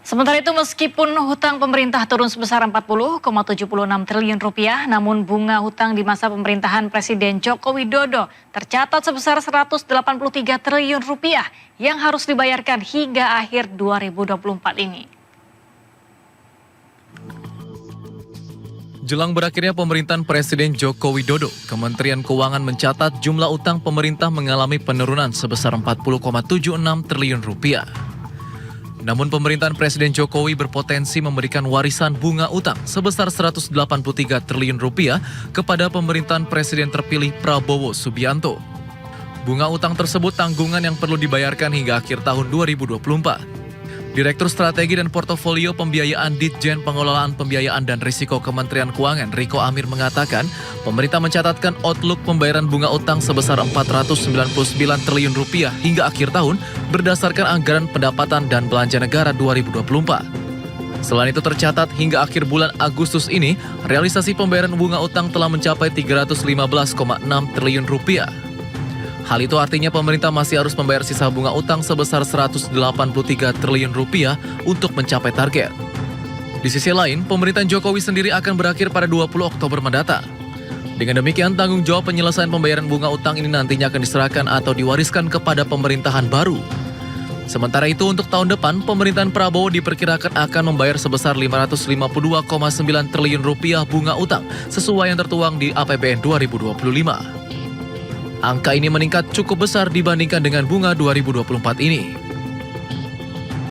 Sementara itu meskipun hutang pemerintah turun sebesar 40,76 triliun rupiah, namun bunga hutang di masa pemerintahan Presiden Joko Widodo tercatat sebesar 183 triliun rupiah yang harus dibayarkan hingga akhir 2024 ini. Jelang berakhirnya pemerintahan Presiden Joko Widodo, Kementerian Keuangan mencatat jumlah utang pemerintah mengalami penurunan sebesar 40,76 triliun rupiah. Namun pemerintahan Presiden Jokowi berpotensi memberikan warisan bunga utang sebesar 183 triliun rupiah kepada pemerintahan Presiden terpilih Prabowo Subianto. Bunga utang tersebut tanggungan yang perlu dibayarkan hingga akhir tahun 2024. Direktur Strategi dan Portofolio Pembiayaan Ditjen Pengelolaan Pembiayaan dan Risiko Kementerian Keuangan Riko Amir mengatakan, pemerintah mencatatkan outlook pembayaran bunga utang sebesar 499 triliun rupiah hingga akhir tahun berdasarkan anggaran pendapatan dan belanja negara 2024. Selain itu tercatat hingga akhir bulan Agustus ini, realisasi pembayaran bunga utang telah mencapai 315,6 triliun rupiah. Hal itu artinya pemerintah masih harus membayar sisa bunga utang sebesar 183 triliun rupiah untuk mencapai target. Di sisi lain, pemerintahan Jokowi sendiri akan berakhir pada 20 Oktober mendatang. Dengan demikian, tanggung jawab penyelesaian pembayaran bunga utang ini nantinya akan diserahkan atau diwariskan kepada pemerintahan baru. Sementara itu, untuk tahun depan, pemerintahan Prabowo diperkirakan akan membayar sebesar 552,9 triliun rupiah bunga utang sesuai yang tertuang di APBN 2025. Angka ini meningkat cukup besar dibandingkan dengan bunga 2024 ini.